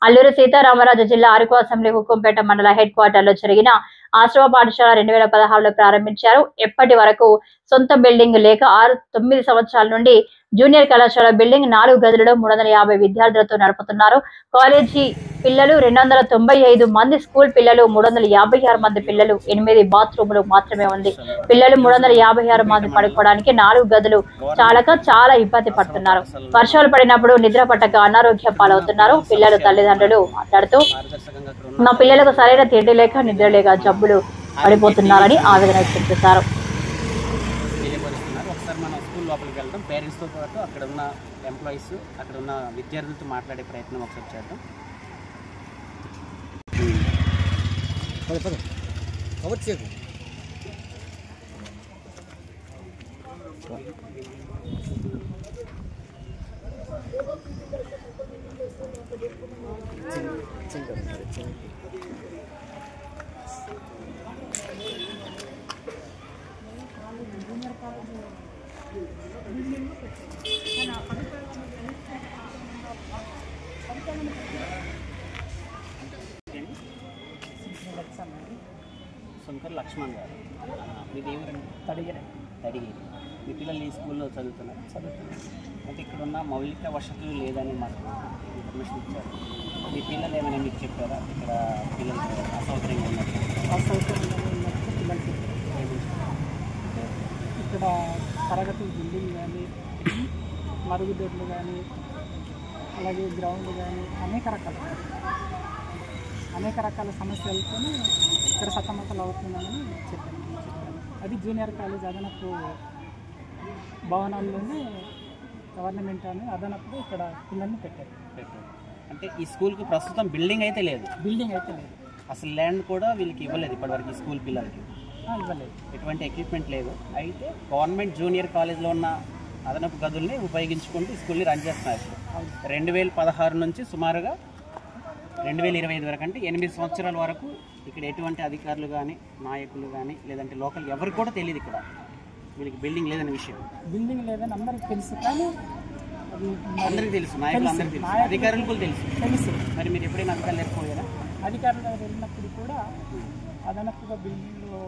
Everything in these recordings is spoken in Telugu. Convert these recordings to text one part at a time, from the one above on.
అల్లూరు సీతారామరాజు జిల్లా అరకు అసెంబ్లీ హుకుంపేట మండల హెడ్ క్వార్టర్ లో జరిగిన ఆశ్రమ పాఠశాల 2016లో ప్రారంభించారు. ఎప్పటి వరకు సొంత బిల్డింగ్ లేక 9 సంవత్సరాల నుండి జూనియర్ కళాశాల బిల్డింగ్ 4 గదులలో 350 విద్యార్థులతో నడుపుతున్నారు. కాలేజీ పిల్లలు 295 మంది, స్కూల్ పిల్లలు 356 మంది పిల్లలు, 8 బాత్రూములు మాత్రమే ఉంది. పిల్లలు 356 మంది పడుకోవడానికి 4 గదులు చాలక చాలా ఇబ్బంది పడుతున్నారు. వర్షాలు పడినప్పుడు నిద్ర పట్టక అనారోగ్య పాలవుతున్నారు. పిల్లలు తల్లిదండ్రులు మాట్లాడుతూ మా పిల్లలకు సరైన తిండి లేక నిద్ర లేక జబ్బులు పడిపోతున్నారని ఆవేదన వ్యక్తం చేశారు. లోపలికి వెళ్దాం, పేరెంట్స్తో పాటు అక్కడ ఉన్న ఎంప్లాయీస్, అక్కడ ఉన్న విద్యార్థులతో మాట్లాడే ప్రయత్నం ఒకసారి చేద్దాం. శంకర్ లక్ష్మణ్ గారు, మీది ఏమిటండి? తడిగిరి. మీ పిల్లలు ఈ స్కూల్లో చదువుతున్నారు. అయితే ఇక్కడ ఉన్న మౌలిక వసతులు లేదని మాకు ఇన్ఫర్మేషన్ ఇచ్చారు. మీ పిల్లలు ఏమైనా మీకు చెప్పారా? ఇక్కడ పిల్లలు అసౌకర్యంగా ఉన్నట్టు ఇక్కడ తరగతి బిల్డింగ్ కానీ, మరుగుదొడ్లు కానీ, అలాగే గ్రౌండ్ కానీ అనేక రకాల సమస్యలతో ఇక్కడ సతమతలు అవుతున్నామని చెప్పాను. అది జూనియర్ కాలేజ్ అదనపు భవనాల్లోనే గవర్నమెంట్ అని అదనపు ఇక్కడ పిల్లల్ని పెట్టారు. అంటే ఈ స్కూల్కి ప్రస్తుతం బిల్డింగ్ అయితే లేదు. అసలు ల్యాండ్ కూడా వీళ్ళకి ఇవ్వలేదు ఇప్పటివరకు. ఈ స్కూల్ పిల్లలకి ఇవ్వలేదు, ఎటువంటి ఎక్విప్మెంట్ లేదు. అయితే గవర్నమెంట్ జూనియర్ కాలేజ్లో ఉన్న అదనపు గదుల్ని ఉపయోగించుకుంటూ స్కూల్ని రన్ చేస్తున్నారు. 2016 నుంచి సుమారుగా 2025 వరకు, అంటే 8 సంవత్సరాల వరకు ఇక్కడ ఎటువంటి అధికారులు కానీ, నాయకులు కానీ, లేదంటే లోకల్ ఎవరికి కూడా తెలియదు ఇక్కడ వీళ్ళకి బిల్డింగ్ లేదనే విషయం. బిల్డింగ్ లేదని అందరికి తెలుసు, కానీ అందరికీ తెలుసు, నాయకులు అందరికీ తెలుసు, అధికారులకు తెలుసు. మరి మీరు ఎప్పుడైనా అధికారులు లేకపోయారా? అధికారులు వెళ్ళినప్పుడు కూడా అదనపుగా బిల్డింగ్లో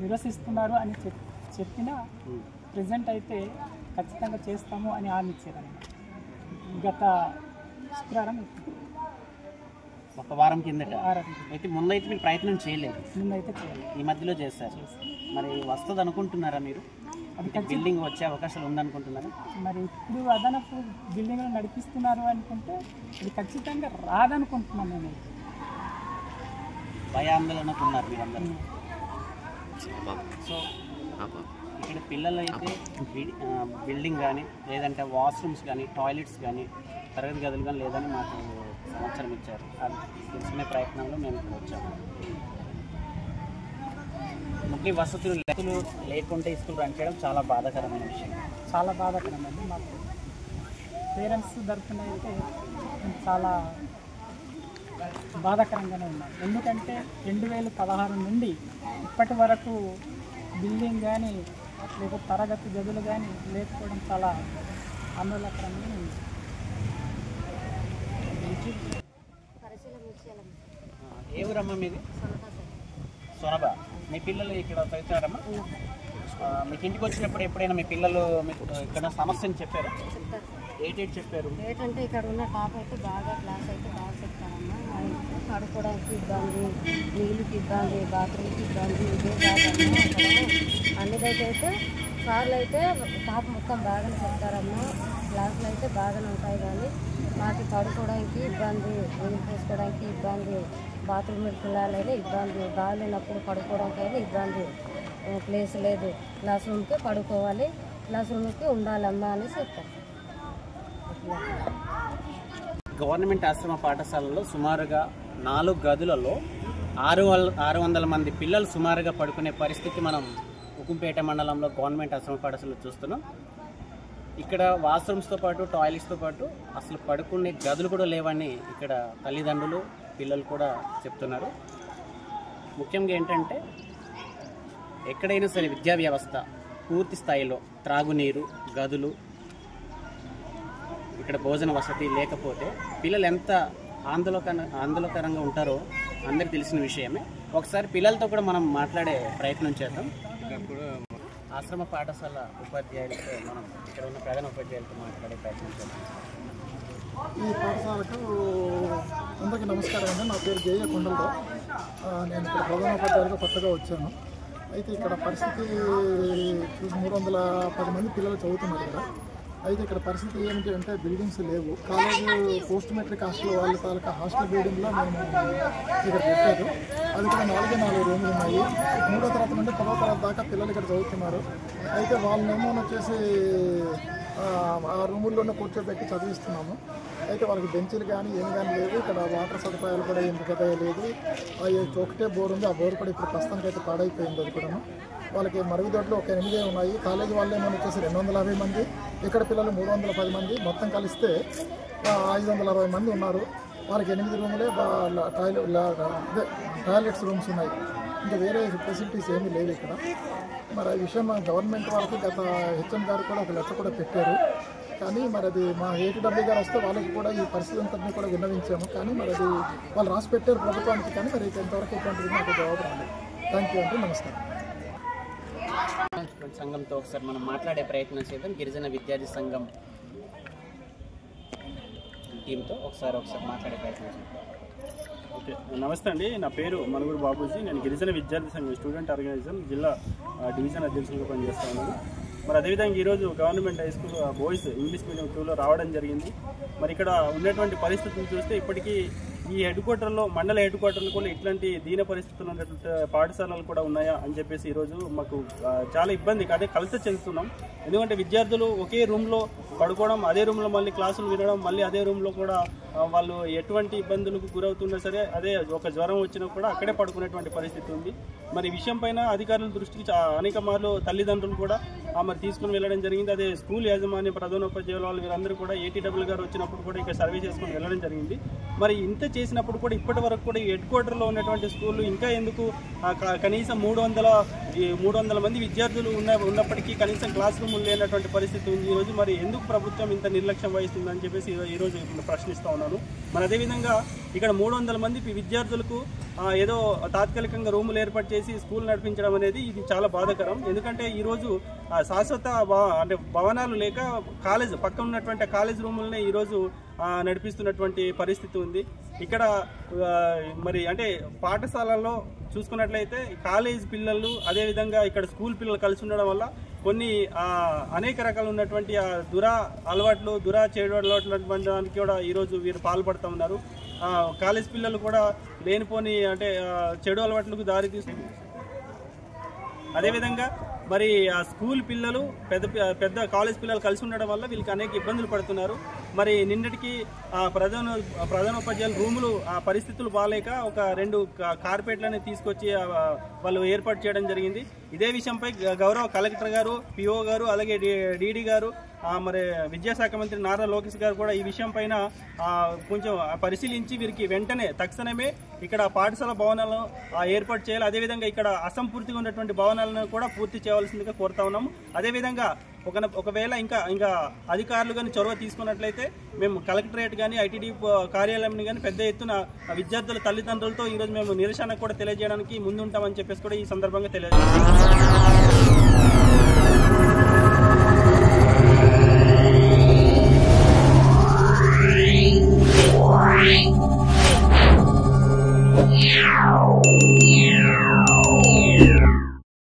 నిర్వసిస్తున్నారు అని చెప్పినా ప్రజెంట్ అయితే ఖచ్చితంగా చేస్తాము అని హామీ ఇచ్చారు. గత శుక్రవారం, ఒక వారం కిందట అయితే ముందైతే మీరు ప్రయత్నం చేయలేదు. ఈ మధ్యలో చేస్తారు. మరి వస్తుంది అనుకుంటున్నారా మీరు? బిల్డింగ్ వచ్చే అవకాశాలు ఉందనుకుంటున్నారా? మరి ఇప్పుడు అదనపు బిల్డింగ్ నడిపిస్తున్నారు అనుకుంటే ఇది ఖచ్చితంగా రాదనుకుంటున్నాను నేను. భయాందోళనకు ఉన్నారు మీరందరూ. సో ఇక్కడ పిల్లలు అయితే బిల్డింగ్ కానీ, లేదంటే వాష్రూమ్స్ కానీ, టాయిలెట్స్ కానీ, తరగతి గదులు కానీ లేదని మాకు సమాచారం ఇచ్చారు. అది తెలుసుకునే ప్రయత్నంలో మేము ఇక్కడ వచ్చాము. ముఖ్య వసతులు లేకుంటే స్కూల్ రన్ చేయడం చాలా బాధాకరమైన విషయం. చాలా బాధాకరమండి. మాకు పేరెంట్స్ తరఫున అయితే చాలా బాధాకరంగానే ఉన్నాం. ఎందుకంటే 2016 నుండి ఇప్పటి వరకు బిల్డింగ్ కానీ, లేకపోతే తరగతి గదులు కానీ లేకపోవడం చాలా ఆందోళనకరంగా ఉంది. ఏ ఊరమ్మా మీది? సొనబా. మీ పిల్లలు ఇక్కడ చదువుతారమ్మా? మీకు ఇంటికి వచ్చినప్పుడు ఎప్పుడైనా మీ పిల్లలు మీకు ఇక్కడ సమస్యను చెప్పారా? ఏంటి చెప్పారు? ఏంటంటే ఇక్కడ ఉన్న టాప్ అయితే బాగా క్లాస్ అయితే బాగా చెప్తారమ్మా. పడుకోవడానికి ఇబ్బంది, నీళ్ళకి ఇబ్బంది, బాత్రూమ్కి ఇబ్బంది, ఇదే కాదమ్మా. అన్నిదైతే సార్లు అయితే టాప్ మొత్తం బాగానే చెప్తారమ్మా. క్లాసులు అయితే బాగానే ఉంటాయి, కానీ మాకు పడుకోవడానికి ఇబ్బంది, నీళ్ళు పోసుకోవడానికి ఇబ్బంది, బాత్రూమ్కి వెళ్ళాలైనా ఇబ్బంది, బాగాలేనప్పుడు పడుకోవడానికి అయినా ఇబ్బంది, ప్లేస్ లేదు, క్లాస్ రూమ్కి పడుకోవాలి, క్లాస్ రూమ్కి ఉండాలమ్మా అని చెప్తారు. గవర్నమెంట్ ఆశ్రమ పాఠశాలలో సుమారుగా 4 గదులలో 600 మంది పిల్లలు సుమారుగా పడుకునే పరిస్థితి మనం హుకుంపేట మండలంలో గవర్నమెంట్ ఆశ్రమ పాఠశాలలో చూస్తున్నాం. ఇక్కడ వాష్రూమ్స్తో పాటు, టాయిలెట్స్తో పాటు అసలు పడుకునే గదులు కూడా లేవని ఇక్కడ తల్లిదండ్రులు, పిల్లలు కూడా చెప్తున్నారు. ముఖ్యంగా ఏంటంటే ఎక్కడైనా సరే విద్యా వ్యవస్థ పూర్తి స్థాయిలో త్రాగునీరు, గదులు ఇక్కడ భోజన వసతి లేకపోతే పిల్లలు ఎంత ఆందోళనకరంగా ఉంటారో అందరికి తెలిసిన విషయమే. ఒకసారి పిల్లలతో కూడా మనం మాట్లాడే ప్రయత్నం చేద్దాం. ఆశ్రమ పాఠశాల ఉపాధ్యాయులతో మనం ఇక్కడ ఉన్న ప్రధాన ఉపాధ్యాయులతో మాట్లాడే ప్రయత్నం చేద్దాం. ఈ పాఠశాలకు అందరికీ నమస్కారం అండి. నా పేరు జయ కొండలరావు. నేను ఇక్కడ ప్రధానోపాధ్యాయులుగా కొత్తగా వచ్చాను. అయితే ఇక్కడ పరిస్థితి 310 మంది పిల్లలు చదువుతున్నారు ఇక్కడ. అయితే ఇక్కడ పరిస్థితి ఏమిటి అంటే బిల్డింగ్స్ లేవు. కాలేజ్ పోస్ట్ మెట్రిక్ హాస్టల్ వాళ్ళ తాలూకా హాస్టల్ బిల్డింగ్లో మేము ఇక్కడ పెట్టారు. అది కూడా 4 రూములు ఉన్నాయి. 3వ తరగతి నుండి 10వ తరగతి దాకా పిల్లలు ఇక్కడ చదువుతున్నారు. అయితే వాళ్ళనేమో వచ్చేసి ఆ రూముల్లోనే కూర్చోబెట్టి చదివిస్తున్నాము. అయితే వాళ్ళకి బెంచ్లు కానీ ఏమి కానీ లేవు. ఇక్కడ వాటర్ సదుపాయాలు కూడా ఏం పెద్దగా లేదు. ఒకటే బోర్ ఉంది. ఆ బోర్ కూడా ఇప్పుడు ప్రస్తుతానికి అయితే పాడైపోయింది. అది కూడా వాళ్ళకి మరుగుదొడ్లు ఒక 8 ఉన్నాయి. కాలేజీ వాళ్ళు ఏమో వచ్చేసి 250 మంది, ఇక్కడ పిల్లలు 310 మంది, మొత్తం కలిస్తే 560 మంది ఉన్నారు. వాళ్ళకి 8 రూములే టాయిలెట్స్ రూమ్స్ ఉన్నాయి. ఇంకా వేరే ఫెసిలిటీస్ ఏమీ లేవు ఇక్కడ. మరి ఈ విషయం గవర్నమెంట్ వాళ్ళకి గత హెచ్ఎం గారు కూడా ఒక లెటర్ కూడా పెట్టారు. కానీ మరి అది మా ఏటీడబ్ల్యూ గారు వస్తే వాళ్ళకి కూడా ఈ పరిస్థితి అంతా కూడా విన్నవించాము. కానీ మరి అది వాళ్ళు రాసి పెట్టారు ప్రభుత్వానికి. కానీ మరి ఇంతవరకు ఎటువంటిది నాకు జవాబు రాలేదు. థ్యాంక్ యూ అండి. నమస్కారం. సంఘంతో ఒకసారి మనం మాట్లాడే ప్రయత్నం చేద్దాం. గిరిజన విద్యార్థి సంఘం టీంతో ఒకసారి మాట్లాడే ప్రయత్నం చేద్దాం. ఓకే, నమస్తే అండి. నా పేరు మనుగురు బాబూజీ. నేను గిరిజన విద్యార్థి సంఘం స్టూడెంట్ ఆర్గనైజేషన్ జిల్లా డివిజన్ అధ్యక్షులుగా పనిచేస్తూ ఉన్నాను. మరి అదేవిధంగా ఈరోజు government high school boys English medium 2లో రావడం జరిగింది. మరి ఇక్కడ ఉన్నటువంటి పరిస్థితులు చూస్తే ఇప్పటికీ ఈ హెడ్ క్వార్టర్లో, మండల హెడ్ క్వార్టర్లో కూడా ఇట్లాంటి దీన పరిస్థితులు ఉన్నటువంటి పాఠశాలలు కూడా ఉన్నాయా అని చెప్పేసి ఈరోజు మాకు చాలా ఇబ్బంది, అదే కలత చెందుతున్నాం. ఎందుకంటే విద్యార్థులు ఒకే రూమ్లో పడుకోవడం, అదే రూమ్లో మళ్ళీ క్లాసులు వినడం, మళ్ళీ అదే రూమ్లో కూడా వాళ్ళు ఎటువంటి ఇబ్బందులకు గురవుతున్నా సరే అదే ఒక జ్వరం వచ్చినా కూడా అక్కడే పడుకునేటువంటి పరిస్థితి ఉంది. మరి ఈ విషయం పైన అధికారుల దృష్టికి అనేక మార్లు తల్లిదండ్రులు కూడా మరి తీసుకుని వెళ్ళడం జరిగింది. అదే స్కూల్ యాజమాన్య ప్రధానోపాధ్యాయులు వాళ్ళు వీరందరూ కూడా ఏటీడబ్ల్యూ గారు వచ్చినప్పుడు కూడా ఇక్కడ సర్వే చేసుకుని వెళ్ళడం జరిగింది. మరి ఇంత చేసినప్పుడు కూడా ఇప్పటి వరకు కూడా ఈ హెడ్ క్వార్టర్లో ఉన్నటువంటి స్కూళ్ళు ఇంకా ఎందుకు కనీసం 300 మంది విద్యార్థులు ఉన్నప్పటికీ కనీసం క్లాస్ రూములు లేనటువంటి పరిస్థితి ఉంది ఈరోజు. మరి ఎందుకు ప్రభుత్వం ఇంత నిర్లక్ష్యం వహిస్తుందని చెప్పేసి ఈరోజు ప్రశ్నిస్తూ ఉన్నాను. మరి అదేవిధంగా ఇక్కడ 300 మంది విద్యార్థులకు ఏదో తాత్కాలికంగా రూములు ఏర్పాటు చేసి స్కూల్ నడిపించడం అనేది ఇది చాలా బాధాకరం. ఎందుకంటే ఈరోజు శాశ్వత భవనాలు లేక కాలేజ్ పక్కన ఉన్నటువంటి కాలేజ్ రూములనే ఈరోజు నడిపిస్తున్నటువంటి పరిస్థితి ఉంది. ఇక్కడ మరి అంటే పాఠశాలల్లో చూసుకున్నట్లయితే కాలేజ్ పిల్లలు అదేవిధంగా ఇక్కడ స్కూల్ పిల్లలు కలిసి ఉండడం వల్ల కొన్ని అనేక రకాలు ఉన్నటువంటి అలవాట్లు చెడు అలవాట్లు దానికి కూడా ఈరోజు వీరు పాల్పడుతూ ఉన్నారు. కాలేజ్ పిల్లలు కూడా లేనిపోని అంటే చెడు అలవాట్లకు దారి తీస్తుంది. అదేవిధంగా మరి ఆ స్కూల్ పిల్లలు పెద్ద కాలేజ్ పిల్లలు కలిసి ఉండడం వల్ల వీళ్ళకి అనేక ఇబ్బందులు పడుతున్నారు. మరి నిన్నటికి ప్రధానోపాధ్యాయుల రూములు ఆ పరిస్థితులు బాగాలేక ఒక 2 కార్పెట్లని తీసుకొచ్చి వాళ్ళు ఏర్పాటు చేయడం జరిగింది. ఇదే విషయంపై గౌరవ కలెక్టర్ గారు, పిఓ గారు, అలాగే డీడీ గారు, మరి విద్యాశాఖ మంత్రి నారా లోకేష్ గారు కూడా ఈ విషయం పైన కొంచెం పరిశీలించి వీరికి వెంటనే తక్షణమే ఇక్కడ పాఠశాల భవనాలను ఏర్పాటు చేయాలి. అదేవిధంగా ఇక్కడ అసంపూర్తిగా ఉన్నటువంటి భవనాలను కూడా పూర్తి చేయవలసిందిగా కోరుతా ఉన్నాము. అదేవిధంగా ఒకవేళ ఇంకా అధికారులు కానీ చొరవ తీసుకున్నట్లయితే మేము కలెక్టరేట్ కానీ ఐటీడీ కార్యాలయం కానీ పెద్ద ఎత్తున విద్యార్థుల తల్లిదండ్రులతో ఈరోజు మేము నిరసన కూడా తెలియజేయడానికి ముందుంటామని చెప్పేసి కూడా ఈ సందర్భంగా తెలియజేస్తాం.